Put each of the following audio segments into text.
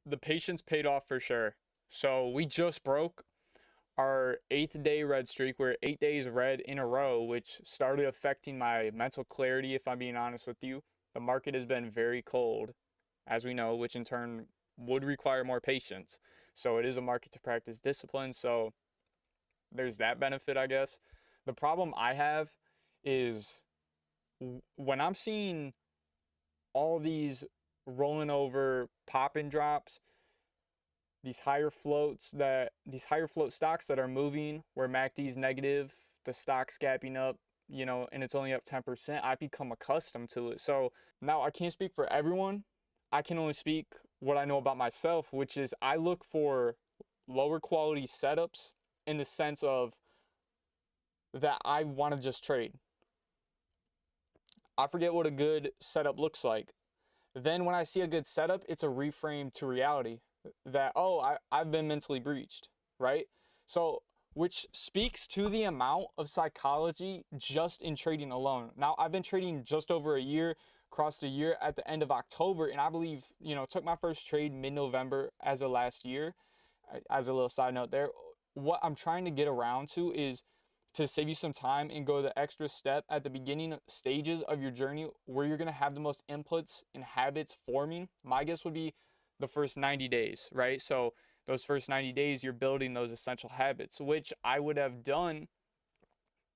the patience paid off for sure. So we just broke our 8th day red streak. We're 8 days red in a row, which started affecting my mental clarity, if I'm being honest with you. The market has been very cold, as we know, which in turn would require more patience. So it is a market to practice discipline. So there's that benefit, I guess. The problem I have is when I'm seeing all these rolling over pop and drops, these higher float stocks that are moving where MACD's negative, the stock's gapping up, and it's only up 10%, I've become accustomed to it. So now I can't speak for everyone. I can only speak what I know about myself, which is I look for lower quality setups in the sense of that I want to just trade. I forget what a good setup looks like. Then when I see a good setup, it's a reframe to reality that, oh, I've been mentally breached, right? So, which speaks to the amount of psychology just in trading alone. Now, I've been trading just over a year, crossed a year at the end of October, and I believe, took my first trade mid-November as of last year. As a little side note there, what I'm trying to get around to is to save you some time and go the extra step at the beginning stages of your journey where you're going to have the most inputs and habits forming. My guess would be the first 90 days, right? So those first 90 days, you're building those essential habits, which I would have done.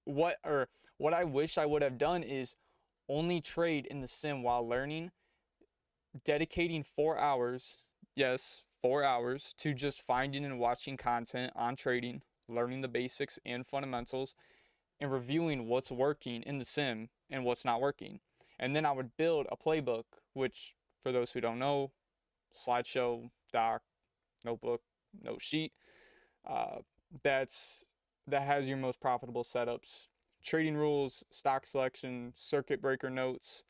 What I wish I would have done is only trade in the sim while learning, dedicating 4 hours, yes, 4 hours to just finding and watching content on trading, learning the basics and fundamentals, and reviewing what's working in the sim and what's not working. And then I would build a playbook, which, for those who don't know, slideshow, doc, notebook, note sheet, uh, that's that has your most profitable setups, trading rules, stock selection, circuit breaker notes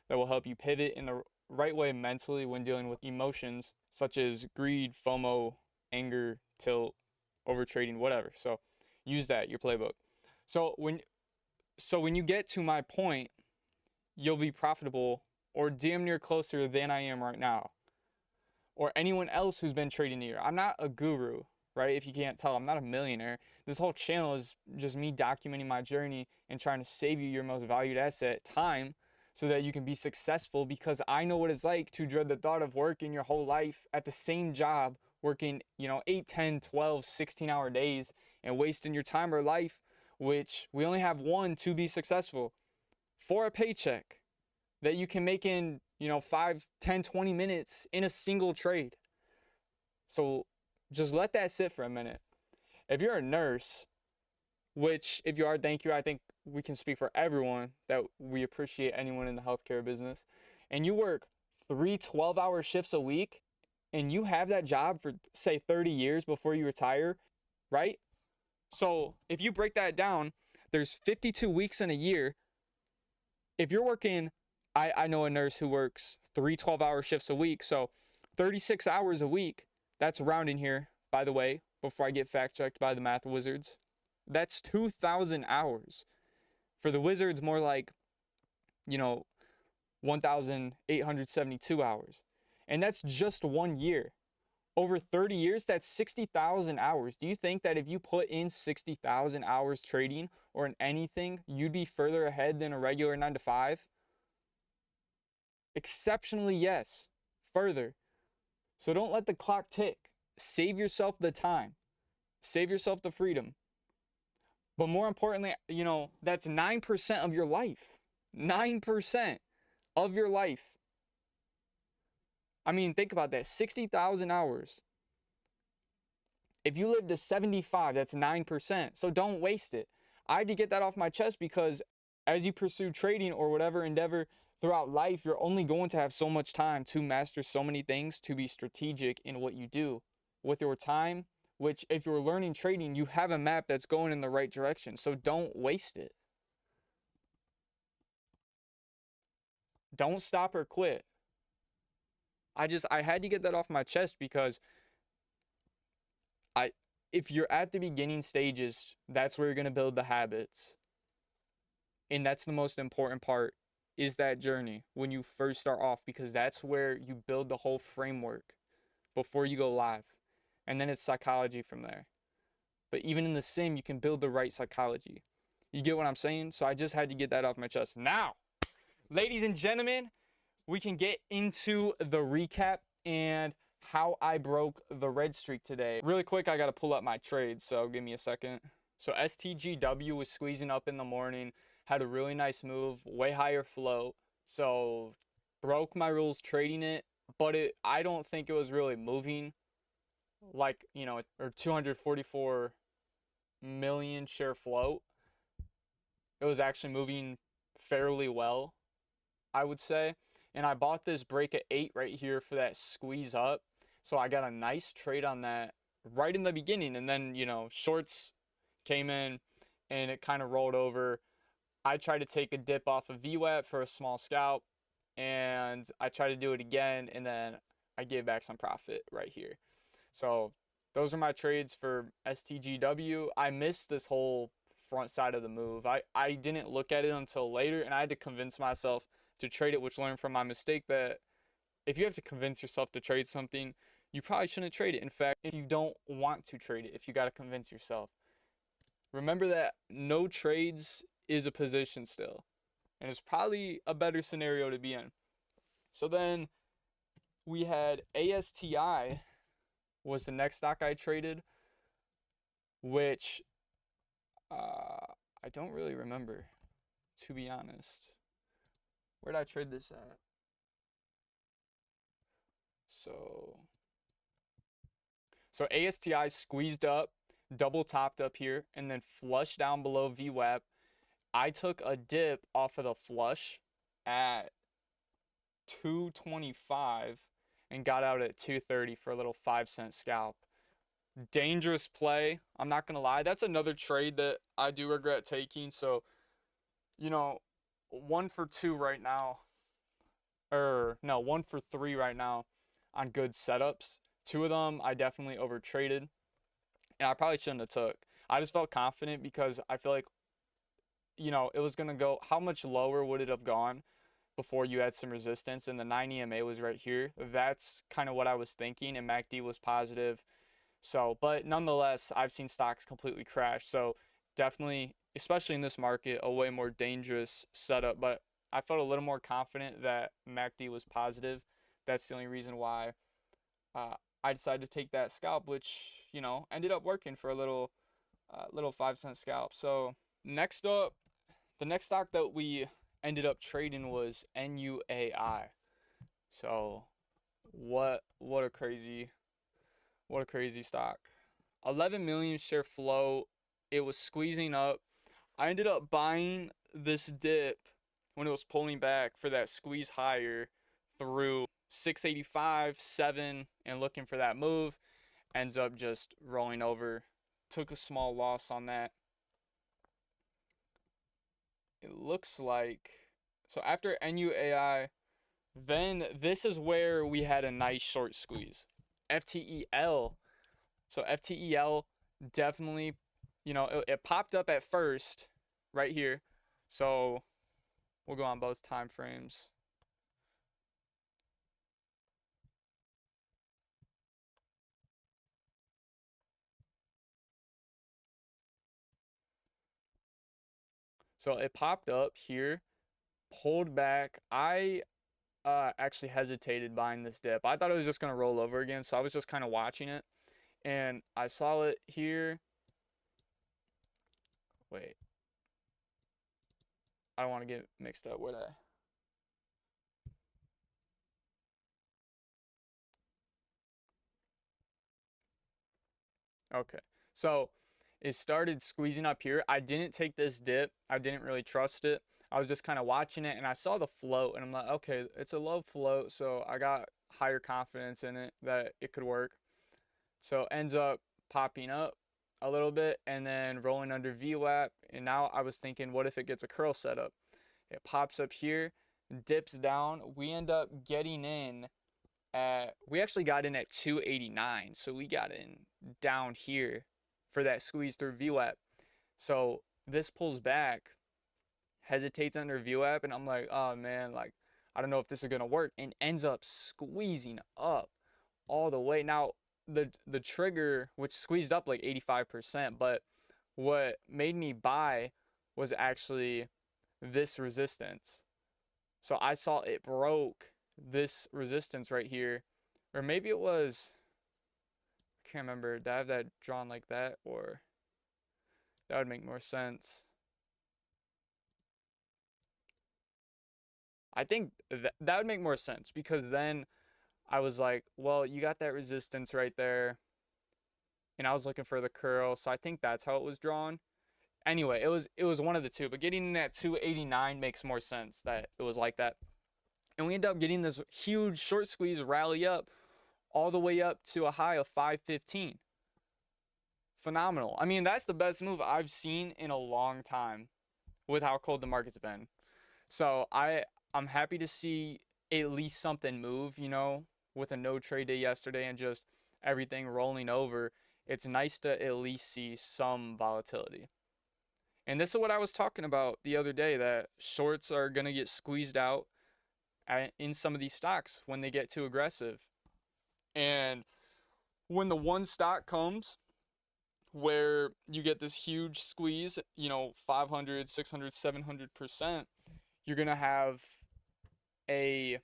that will help you pivot in the right way mentally when dealing with emotions such as greed, FOMO, anger, tilt, overtrading, whatever. So use that, your playbook. So when you get to my point, you'll be profitable or damn near closer than I am right now, or anyone else who's been trading a year. I'm not a guru, right? If you can't tell, I'm not a millionaire. This whole channel is just me documenting my journey and trying to save you your most valued asset, time, so that you can be successful, because I know what it's like to dread the thought of working your whole life at the same job, working, 8, 10, 12, 16-hour days and wasting your time or life, which we only have one to be successful, for a paycheck that you can make in, 5, 10, 20 minutes in a single trade. So just let that sit for a minute. If you're a nurse, which if you are, thank you. I think we can speak for everyone that we appreciate anyone in the healthcare business. And you work 3 12-hour shifts a week and you have that job for, say, 30 years before you retire, right? So if you break that down, there's 52 weeks in a year. If you're working, I know a nurse who works 3 12-hour shifts a week, so 36 hours a week. That's rounding here, by the way, before I get fact checked by the math wizards. That's 2,000 hours. For the wizards, more like, 1,872 hours. And that's just 1 year. Over 30 years, that's 60,000 hours. Do you think that if you put in 60,000 hours trading or in anything, you'd be further ahead than a regular 9 to 5? Exceptionally, yes. Further. So don't let the clock tick. Save yourself the time. Save yourself the freedom. But more importantly, that's 9% of your life. 9% of your life. I mean, think about that. 60,000 hours. If you live to 75, that's 9%. So don't waste it. I had to get that off my chest because as you pursue trading or whatever endeavor throughout life, you're only going to have so much time to master so many things, to be strategic in what you do with your time, which if you're learning trading, you have a map that's going in the right direction. So don't waste it. Don't stop or quit. I had to get that off my chest because if you're at the beginning stages, that's where you're going to build the habits. And that's the most important part, is that journey when you first start off, because that's where you build the whole framework before you go live. And then it's psychology from there. But even in the sim, you can build the right psychology. You get what I'm saying? So I just had to get that off my chest. Now, ladies and gentlemen, we can get into the recap and how I broke the red streak today. Really quick, I got to pull up my trades, so give me a second. So STGW was squeezing up in the morning, had a really nice move, way higher float. So broke my rules trading it, but I don't think it was really moving like, or 244 million share float. It was actually moving fairly well, I would say. And I bought this break at 8 right here for that squeeze up. So I got a nice trade on that right in the beginning. And then, shorts came in and it kind of rolled over. I tried to take a dip off of VWAP for a small scalp. And I tried to do it again. And then I gave back some profit right here. So those are my trades for STGW. I missed this whole front side of the move. I didn't look at it until later, and I had to convince myself to trade it, which learned from my mistake that if you have to convince yourself to trade something, you probably shouldn't trade it. In fact, if you don't want to trade it, if you got to convince yourself, remember that no trades is a position still, and it's probably a better scenario to be in. So then we had ASTI was the next stock I traded, which I don't really remember, to be honest. Where did I trade this at? So ASTI squeezed up, double topped up here, and then flushed down below VWAP. I took a dip off of the flush at 225 and got out at 230 for a little 5-cent scalp. Dangerous play. I'm not going to lie. That's another trade that I do regret taking. So, 1 for 2 right now. Or, no, 1 for 3 right now on good setups. 2 of them I definitely overtraded. And I probably shouldn't have took. I just felt confident because I feel like, it was going to go. How much lower would it have gone before you had some resistance? And the 9 EMA was right here. That's kind of what I was thinking. And MACD was positive. So, but nonetheless, I've seen stocks completely crash. So definitely, especially in this market, a way more dangerous setup. But I felt a little more confident that MACD was positive. That's the only reason why I decided to take that scalp, which, ended up working for a little 5-cent scalp. So next up, the next stock that we ended up trading was NUAI. So what a crazy stock. 11 million share float. It was squeezing up. I ended up buying this dip when it was pulling back for that squeeze higher through 685, 7, and looking for that move. Ends up just rolling over. Took a small loss on that. It looks like, so after NUAI, then this is where we had a nice short squeeze. FTEL. So FTEL definitely, it popped up at first right here. So we'll go on both time frames. So it popped up here, pulled back. I actually hesitated buying this dip. I thought it was just going to roll over again. So I was just kind of watching it. And I saw it here. Wait. I don't want to get mixed up, would I? Okay. So it started squeezing up here. I didn't take this dip. I didn't really trust it. I was just kind of watching it and I saw the float and I'm like, okay, it's a low float. So I got higher confidence in it that it could work. So it ends up popping up a little bit and then rolling under VWAP. And now I was thinking, what if it gets a curl setup? It pops up here, dips down. We end up getting in we actually got in at 289. So we got in down here for that squeeze through VWAP. So this pulls back, hesitates under VWAP, and I'm like, oh man, like I don't know if this is gonna work, and ends up squeezing up all the way. Now, the trigger, which squeezed up like 85%, but what made me buy was actually this resistance. So I saw it broke this resistance right here, or maybe it was, I can't remember. Did I have that drawn like that, or that would make more sense. I think that would make more sense because then I was like, well, you got that resistance right there, and I was looking for the curl, so I think that's how it was drawn. Anyway, it was one of the two, but getting in at 289 makes more sense that it was like that. And we end up getting this huge short squeeze rally up all the way up to a high of 515. Phenomenal. I mean, that's the best move I've seen in a long time with how cold the market's been. So I'm happy to see at least something move, with a no trade day yesterday and just everything rolling over. It's nice to at least see some volatility. And this is what I was talking about the other day, that shorts are going to get squeezed out in some of these stocks when they get too aggressive. And when the one stock comes where you get this huge squeeze, 500, 600, 700%, you're going to have a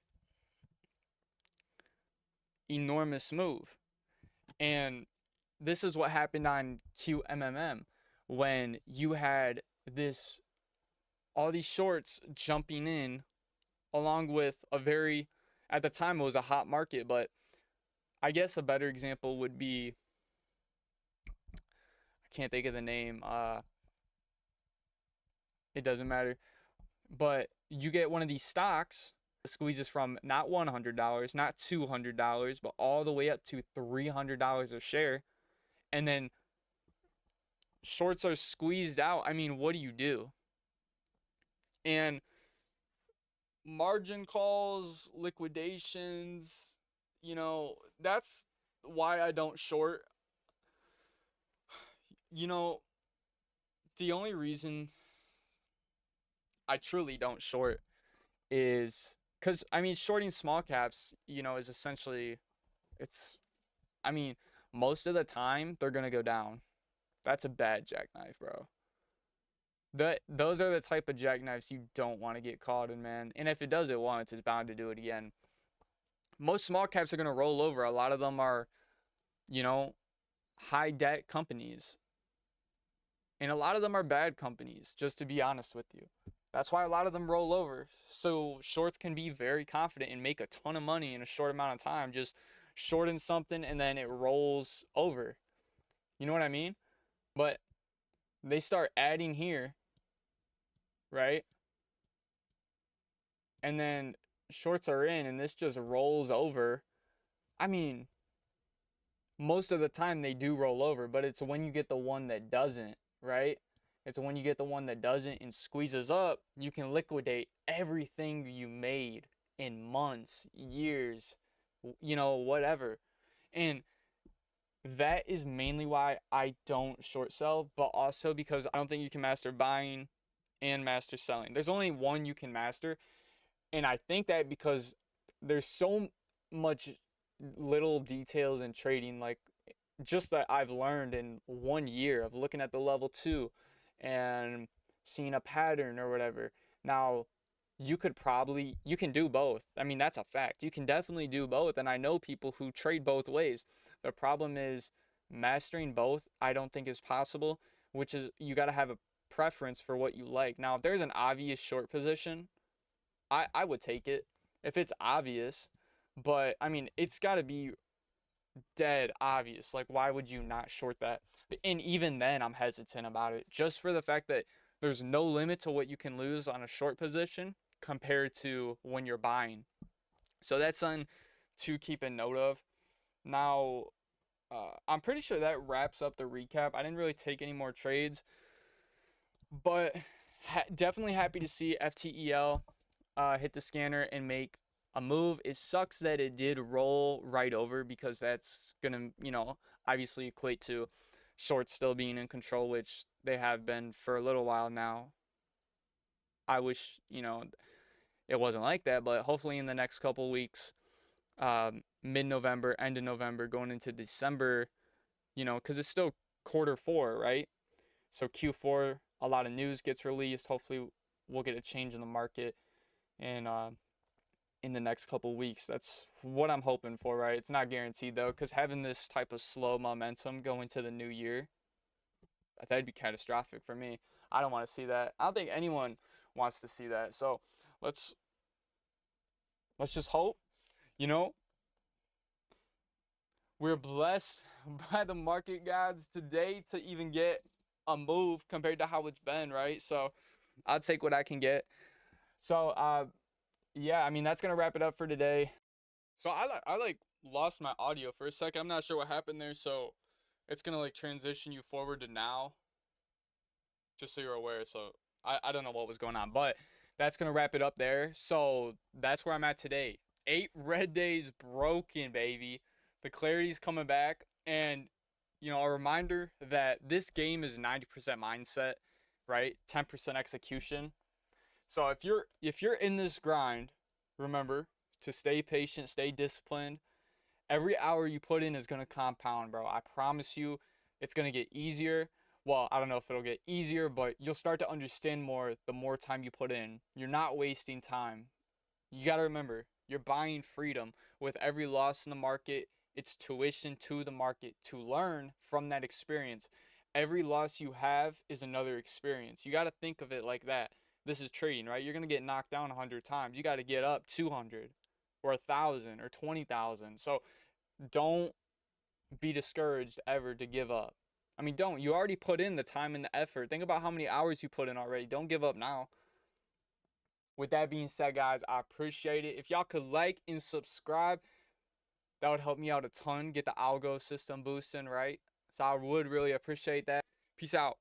enormous move. And this is what happened on QMMM when you had this all these shorts jumping in along with a very, at the time it was a hot market, but I guess a better example would be, I can't think of the name, it doesn't matter, but you get one of these stocks squeezes from not $100, not $200, but all the way up to $300 a share, and then shorts are squeezed out. I mean, what do you do? And margin calls, liquidations, that's why I don't short. You know, the only reason I truly don't short is because, I mean, shorting small caps, is essentially, it's, I mean, most of the time they're going to go down. That's a bad jackknife, bro. Those are the type of jackknives you don't want to get caught in, man. And if it does it once, it's bound to do it again. Most small caps are going to roll over. A lot of them are, you know, high debt companies. And a lot of them are bad companies, just to be honest with you. That's why a lot of them roll over. So shorts can be very confident and make a ton of money in a short amount of time. Just shorting something and then it rolls over. You know what I mean? But they start adding here, right? And then shorts are in and this just rolls over. I mean, most of the time they do roll over, but it's when you get the one that doesn't, right? It's when you get the one that doesn't and squeezes up, you can liquidate everything you made in months, years, whatever. And that is mainly why I don't short sell, but also because I don't think you can master buying and master selling. There's only one you can master, and I think that because there's so much little details in trading, like just that I've learned in 1 year of looking at the level 2 and seeing a pattern or whatever. Now, you can do both. I mean, that's a fact. You can definitely do both. And I know people who trade both ways. The problem is mastering both, I don't think is possible, which is you got to have a preference for what you like. Now, if there's an obvious short position, I would take it if it's obvious. But I mean, it's got to be dead obvious. Like, why would you not short that? And even then, I'm hesitant about it just for the fact that there's no limit to what you can lose on a short position compared to when you're buying. So that's something to keep a note of. Now, I'm pretty sure that wraps up the recap. I didn't really take any more trades, but definitely happy to see FTEL hit the scanner and make a move. It sucks that it did roll right over because that's going to, obviously equate to shorts still being in control, which they have been for a little while now. I wish, it wasn't like that, but hopefully in the next couple weeks, mid-November, end of November, going into December, because it's still quarter four, right? So Q4, a lot of news gets released. Hopefully, we'll get a change in the market and in the next couple weeks. That's what I'm hoping for, right? It's not guaranteed though, because having this type of slow momentum going to the new year, that'd be catastrophic for me. I don't want to see that. I don't think anyone wants to see that. So let's let's just hope, you know, we're blessed by the market gods today to even get a move compared to how it's been, right? So I'll take what I can get. So yeah, I mean that's gonna wrap it up for today. So I like lost my audio for a second. I'm not sure what happened there. So it's gonna like transition you forward to now, just so you're aware. So I don't know what was going on, but that's gonna wrap it up there. So that's where I'm at today. 8 red days broken, baby. The clarity's coming back, and a reminder that this game is 90% mindset, right? 10% execution. So if you're in this grind, remember to stay patient, stay disciplined. Every hour you put in is going to compound, bro. I promise you, it's going to get easier. Well, I don't know if it'll get easier, but you'll start to understand more the more time you put in. You're not wasting time. You got to remember, you're buying freedom. With every loss in the market, it's tuition to the market to learn from that experience. Every loss you have is another experience. You got to think of it like that. This is trading, right? You're going to get knocked down 100 times. You got to get up 200 or 1,000 or 20,000. So don't be discouraged ever to give up. I mean, don't. You already put in the time and the effort. Think about how many hours you put in already. Don't give up now. With that being said, guys, I appreciate it. If y'all could like and subscribe, that would help me out a ton. Get the algo system boosting, right? So I would really appreciate that. Peace out.